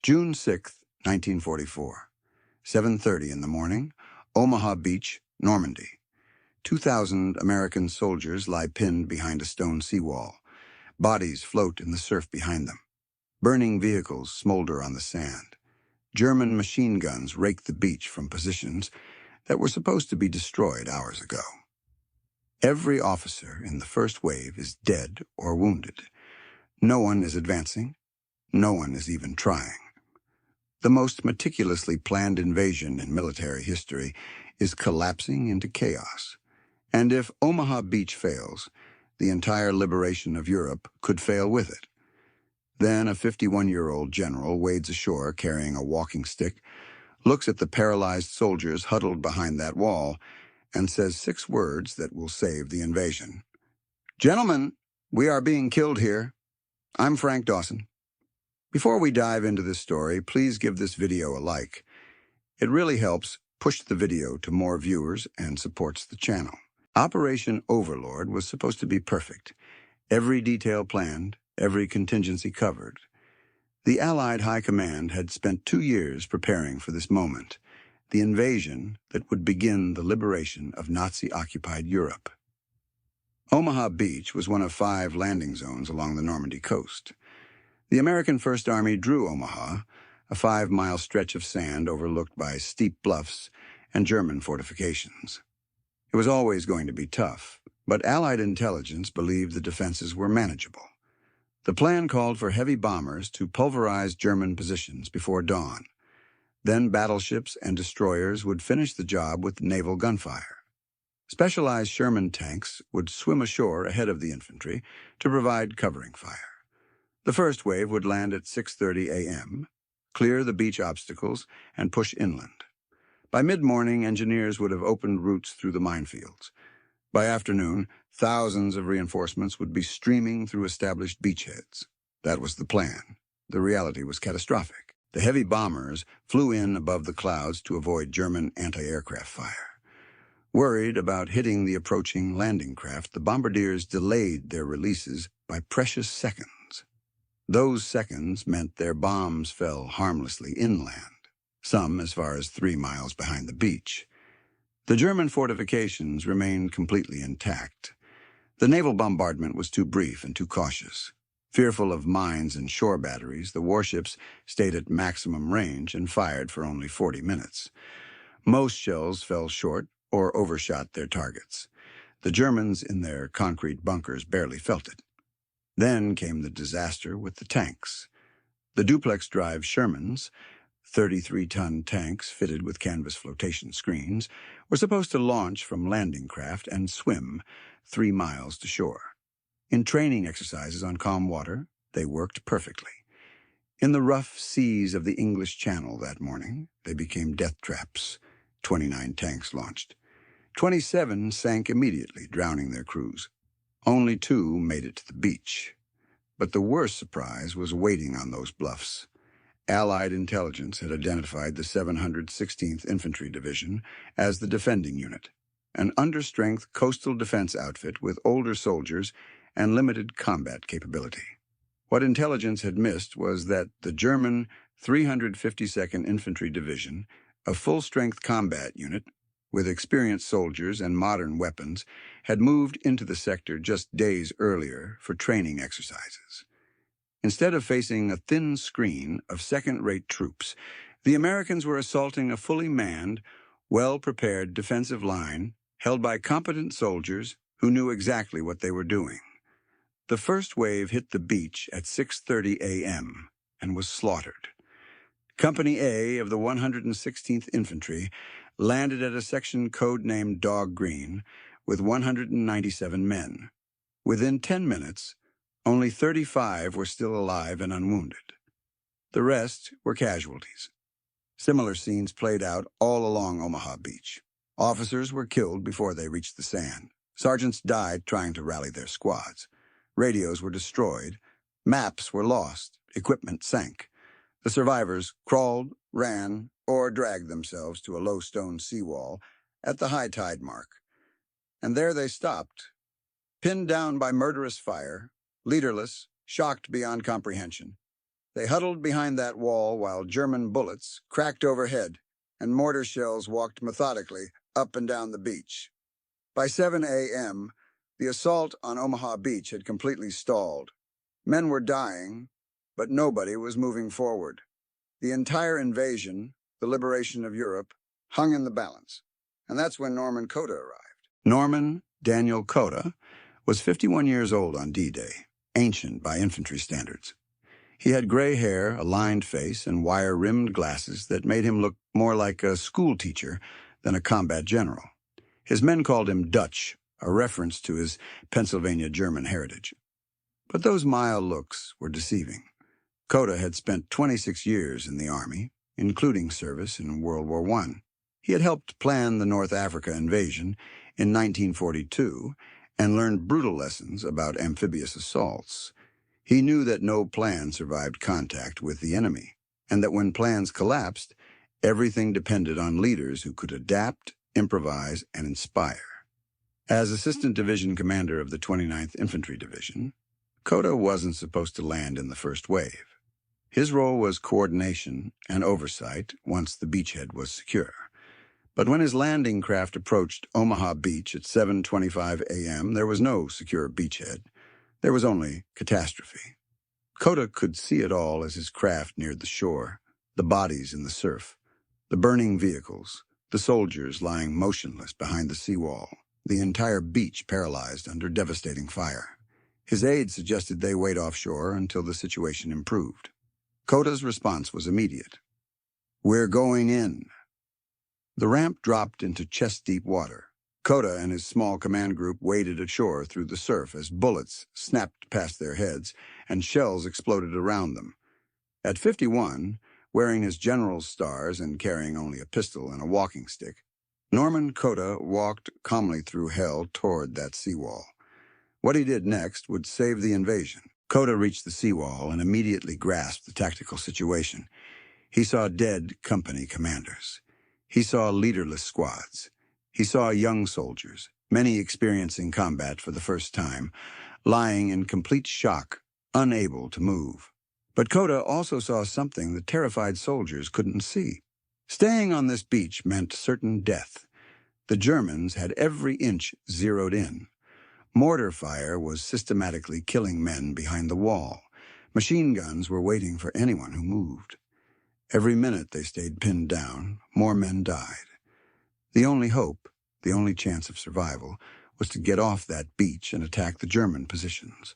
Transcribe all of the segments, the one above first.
June 6, 1944. 7:30 in the morning, Omaha Beach, Normandy. 2,000 American soldiers lie pinned behind a stone seawall. Bodies float in the surf behind them. Burning vehicles smolder on the sand. German machine guns rake the beach from positions that were supposed to be destroyed hours ago. Every officer in the first wave is dead or wounded. No one is advancing. No one is even trying. The most meticulously planned invasion in military history is collapsing into chaos. And if Omaha Beach fails, the entire liberation of Europe could fail with it. Then a 51-year-old general wades ashore carrying a walking stick, looks at the paralyzed soldiers huddled behind that wall, and says 6 words that will save the invasion. "Gentlemen, we are being killed here. I'm Frank Dawson." Before we dive into this story, please give this video a like. It really helps push the video to more viewers and supports the channel. Operation Overlord was supposed to be perfect. Every detail planned, every contingency covered. The Allied High Command had spent 2 years preparing for this moment, the invasion that would begin the liberation of Nazi-occupied Europe. Omaha Beach was one of 5 landing zones along the Normandy coast. The American First Army drew Omaha, a 5-mile stretch of sand overlooked by steep bluffs and German fortifications. It was always going to be tough, but Allied intelligence believed the defenses were manageable. The plan called for heavy bombers to pulverize German positions before dawn. Then battleships and destroyers would finish the job with naval gunfire. Specialized Sherman tanks would swim ashore ahead of the infantry to provide covering fire. The first wave would land at 6:30 a.m., clear the beach obstacles, and push inland. By mid-morning, engineers would have opened routes through the minefields. By afternoon, thousands of reinforcements would be streaming through established beachheads. That was the plan. The reality was catastrophic. The heavy bombers flew in above the clouds to avoid German anti-aircraft fire. Worried about hitting the approaching landing craft, the bombardiers delayed their releases by precious seconds. Those seconds meant their bombs fell harmlessly inland, some as far as 3 miles behind the beach. The German fortifications remained completely intact. The naval bombardment was too brief and too cautious. Fearful of mines and shore batteries, the warships stayed at maximum range and fired for only 40 minutes. Most shells fell short or overshot their targets. The Germans in their concrete bunkers barely felt it. Then came the disaster with the tanks. The duplex-drive Shermans, 33-ton tanks fitted with canvas flotation screens, were supposed to launch from landing craft and swim 3 miles to shore. In training exercises on calm water, they worked perfectly. In the rough seas of the English Channel that morning, they became death traps. 29 tanks launched. 27 sank immediately, drowning their crews. Only 2 made it to the beach. But the worst surprise was waiting on those bluffs. Allied intelligence had identified the 716th Infantry Division as the defending unit, an understrength coastal defense outfit with older soldiers and limited combat capability. What intelligence had missed was that the German 352nd Infantry Division, a full-strength combat unit, with experienced soldiers and modern weapons, had moved into the sector just days earlier for training exercises. Instead of facing a thin screen of second-rate troops, the Americans were assaulting a fully manned, well-prepared defensive line held by competent soldiers who knew exactly what they were doing. The first wave hit the beach at 6:30 a.m. and was slaughtered. Company A of the 116th Infantry landed at a section codenamed Dog Green with 197 men. Within 10 minutes, only 35 were still alive and unwounded. The rest were casualties. Similar scenes played out all along Omaha Beach. Officers were killed before they reached the sand. Sergeants died trying to rally their squads. Radios were destroyed. Maps were lost. Equipment sank. The survivors crawled, ran, or dragged themselves to a low stone seawall at the high tide mark. And there they stopped, pinned down by murderous fire, leaderless, shocked beyond comprehension. They huddled behind that wall while German bullets cracked overhead and mortar shells walked methodically up and down the beach. By 7 a.m., the assault on Omaha Beach had completely stalled. Men were dying, but nobody was moving forward. The entire invasion, the liberation of Europe, hung in the balance. And that's when Norman Cota arrived. Norman Daniel Cota was 51 years old on D-Day, ancient by infantry standards. He had gray hair, a lined face, and wire-rimmed glasses that made him look more like a school teacher than a combat general. His men called him Dutch, a reference to his Pennsylvania German heritage. But those mild looks were deceiving. Cota had spent 26 years in the Army, including service in World War I. He had helped plan the North Africa invasion in 1942 and learned brutal lessons about amphibious assaults. He knew that no plan survived contact with the enemy, and that when plans collapsed, everything depended on leaders who could adapt, improvise, and inspire. As Assistant Division Commander of the 29th Infantry Division, Cota wasn't supposed to land in the first wave. His role was coordination and oversight once the beachhead was secure. But when his landing craft approached Omaha Beach at 7:25 a.m., there was no secure beachhead. There was only catastrophe. Cota could see it all as his craft neared the shore, the bodies in the surf, the burning vehicles, the soldiers lying motionless behind the seawall, the entire beach paralyzed under devastating fire. His aide suggested they wait offshore until the situation improved. Cota's response was immediate. "We're going in." The ramp dropped into chest-deep water. Cota and his small command group waded ashore through the surf as bullets snapped past their heads and shells exploded around them. At 51, wearing his general's stars and carrying only a pistol and a walking stick, Norman Cota walked calmly through hell toward that seawall. What he did next would save the invasion. Cota reached the seawall and immediately grasped the tactical situation. He saw dead company commanders. He saw leaderless squads. He saw young soldiers, many experiencing combat for the first time, lying in complete shock, unable to move. But Cota also saw something the terrified soldiers couldn't see. Staying on this beach meant certain death. The Germans had every inch zeroed in. Mortar fire was systematically killing men behind the wall. Machine guns were waiting for anyone who moved. Every minute they stayed pinned down, more men died. The only hope, the only chance of survival, was to get off that beach and attack the German positions.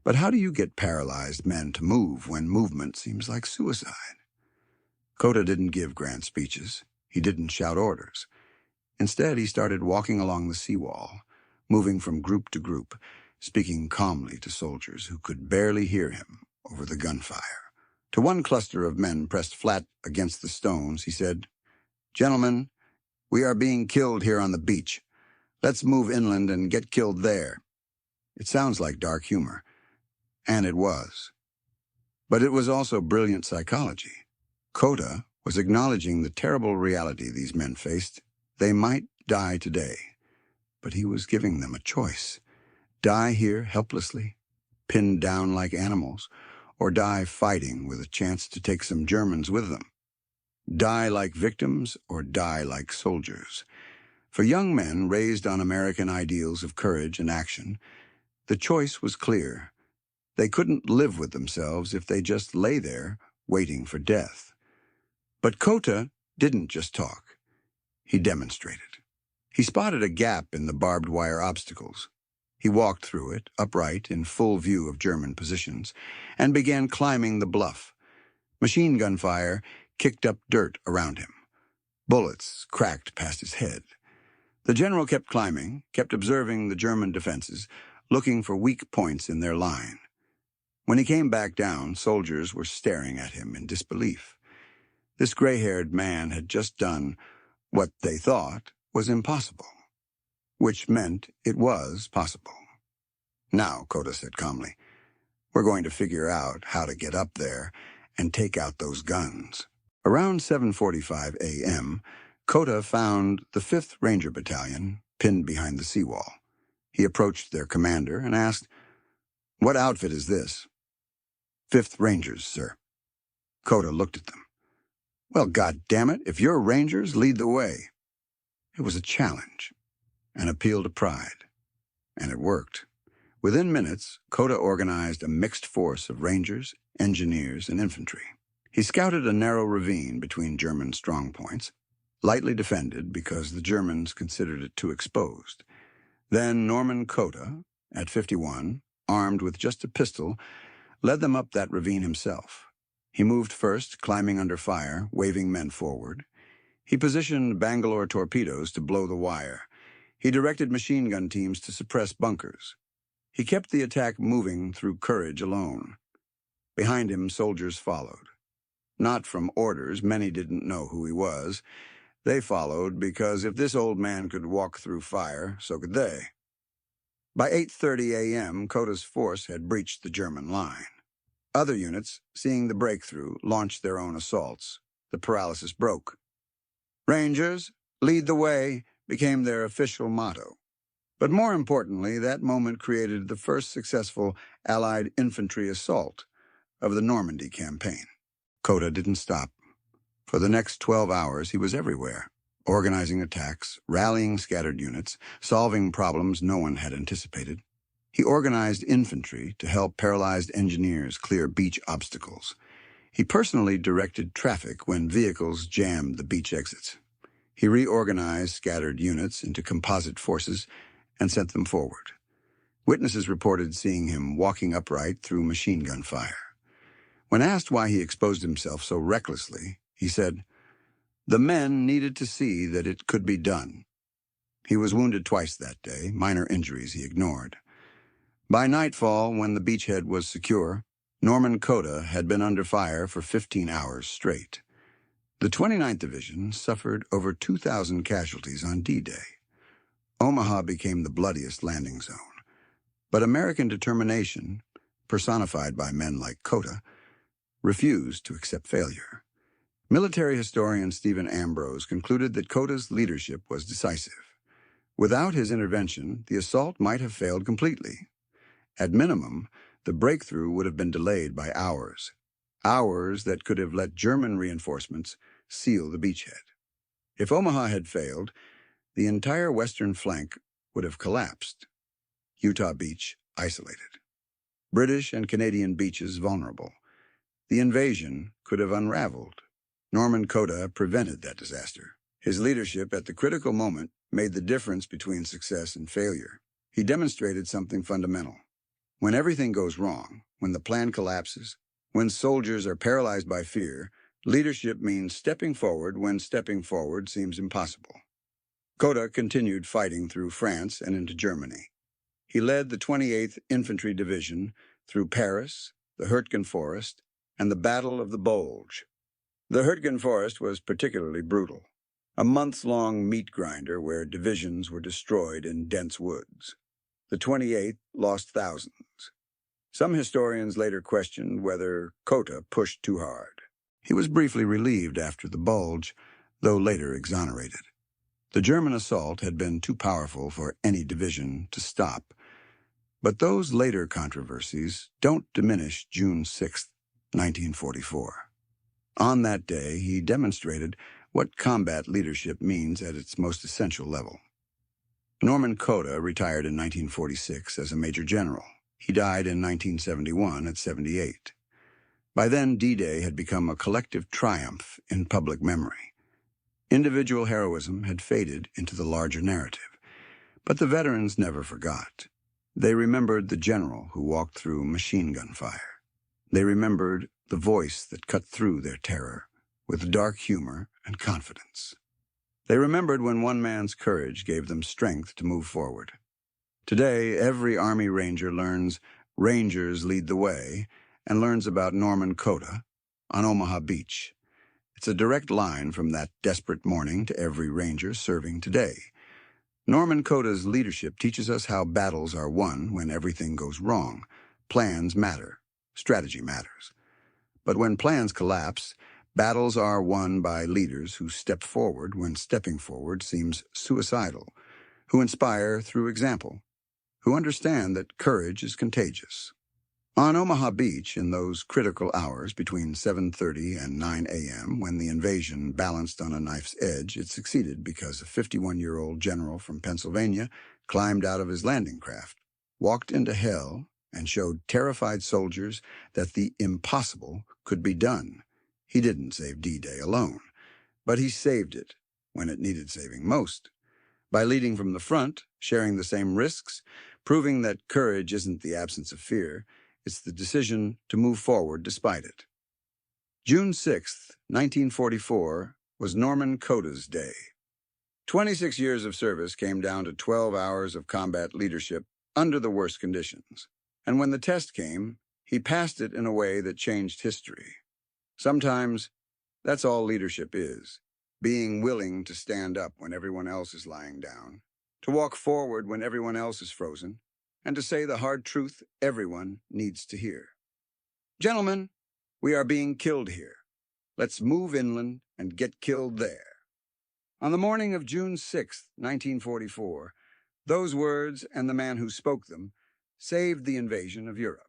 But how do you get paralyzed men to move when movement seems like suicide? Cota didn't give grand speeches. He didn't shout orders. Instead, he started walking along the seawall, moving from group to group, speaking calmly to soldiers who could barely hear him over the gunfire. To one cluster of men pressed flat against the stones, he said, "Gentlemen, we are being killed here on the beach. Let's move inland and get killed there." It sounds like dark humor, and it was. But it was also brilliant psychology. Cota was acknowledging the terrible reality these men faced. They might die today, but he was giving them a choice. Die here helplessly, pinned down like animals, or die fighting with a chance to take some Germans with them. Die like victims or die like soldiers. For young men raised on American ideals of courage and action, the choice was clear. They couldn't live with themselves if they just lay there waiting for death. But Cota didn't just talk. He demonstrated. He spotted a gap in the barbed wire obstacles. He walked through it, upright, in full view of German positions, and began climbing the bluff. Machine gun fire kicked up dirt around him. Bullets cracked past his head. The general kept climbing, kept observing the German defenses, looking for weak points in their line. When he came back down, soldiers were staring at him in disbelief. This gray-haired man had just done what they thought was impossible, which meant it was possible. "Now," Cota said calmly, "we're going to figure out how to get up there and take out those guns." Around 7:45 a.m., Cota found the 5th Ranger Battalion pinned behind the seawall. He approached their commander and asked, "What outfit is this?" "5th Rangers, sir." Cota looked at them. Well, God damn it, if you're Rangers, lead the way. It was a challenge, an appeal to pride, and it worked. Within minutes, Cota organized a mixed force of Rangers, engineers, and infantry. He scouted a narrow ravine between German strongpoints, lightly defended because the Germans considered it too exposed. Then Norman Cota, at 51, armed with just a pistol, led them up that ravine himself. He moved first, climbing under fire, waving men forward. He positioned Bangalore torpedoes to blow the wire. He directed machine gun teams to suppress bunkers. He kept the attack moving through courage alone. Behind him, soldiers followed. Not from orders, many didn't know who he was. They followed because if this old man could walk through fire, so could they. By 8:30 a.m., Cota's force had breached the German line. Other units, seeing the breakthrough, launched their own assaults. The paralysis broke. Rangers, lead the way, became their official motto. But more importantly, that moment created the first successful Allied infantry assault of the Normandy campaign. Cota didn't stop. For the next 12 hours, he was everywhere, organizing attacks, rallying scattered units, solving problems no one had anticipated. He organized infantry to help paralyzed engineers clear beach obstacles. He personally directed traffic when vehicles jammed the beach exits. He reorganized scattered units into composite forces and sent them forward. Witnesses reported seeing him walking upright through machine gun fire. When asked why he exposed himself so recklessly, he said, "The men needed to see that it could be done." He was wounded twice that day, minor injuries he ignored. By nightfall, when the beachhead was secure, Norman Cota had been under fire for 15 hours straight. The 29th Division suffered over 2,000 casualties on D-Day. Omaha became the bloodiest landing zone. But American determination, personified by men like Cota, refused to accept failure. Military historian Stephen Ambrose concluded that Cota's leadership was decisive. Without his intervention, the assault might have failed completely. At minimum, the breakthrough would have been delayed by hours that could have let German reinforcements seal the beachhead. If Omaha had failed, the entire western flank would have collapsed. Utah Beach isolated. British and Canadian beaches vulnerable. The invasion could have unraveled. Norman Cota prevented that disaster. His leadership at the critical moment made the difference between success and failure. He demonstrated something fundamental. When everything goes wrong, when the plan collapses, when soldiers are paralyzed by fear, leadership means stepping forward when stepping forward seems impossible. Cota continued fighting through France and into Germany. He led the 28th Infantry Division through Paris, the Hurtgen Forest, and the Battle of the Bulge. The Hurtgen Forest was particularly brutal, a months-long meat grinder where divisions were destroyed in dense woods. The 28th lost thousands. Some historians later questioned whether Cota pushed too hard. He was briefly relieved after the Bulge, though later exonerated. The German assault had been too powerful for any division to stop. But those later controversies don't diminish June 6, 1944. On that day, he demonstrated what combat leadership means at its most essential level. Norman Cota retired in 1946 as a major general. He died in 1971 at 78. By then, D-Day had become a collective triumph in public memory. Individual heroism had faded into the larger narrative, but the veterans never forgot. They remembered the general who walked through machine gun fire. They remembered the voice that cut through their terror with dark humor and confidence. They remembered when one man's courage gave them strength to move forward. Today, every Army Ranger learns Rangers lead the way and learns about Norman Cota on Omaha Beach. It's a direct line from that desperate morning to every Ranger serving today. Norman Cota's leadership teaches us how battles are won when everything goes wrong. Plans matter. Strategy matters. But when plans collapse, battles are won by leaders who step forward when stepping forward seems suicidal, who inspire through example, who understand that courage is contagious. On Omaha Beach, in those critical hours between 7:30 and 9 a.m., when the invasion balanced on a knife's edge, it succeeded because a 51-year-old general from Pennsylvania climbed out of his landing craft, walked into hell, and showed terrified soldiers that the impossible could be done. He didn't save D-Day alone, but he saved it when it needed saving most. By leading from the front, sharing the same risks, proving that courage isn't the absence of fear, it's the decision to move forward despite it. June 6, 1944, was Norman Cota's day. 26 years of service came down to 12 hours of combat leadership under the worst conditions. And when the test came, he passed it in a way that changed history. Sometimes, that's all leadership is. Being willing to stand up when everyone else is lying down, to walk forward when everyone else is frozen, and to say the hard truth everyone needs to hear. Gentlemen, we are being killed here. Let's move inland and get killed there. On the morning of June 6, 1944, those words and the man who spoke them saved the invasion of Europe.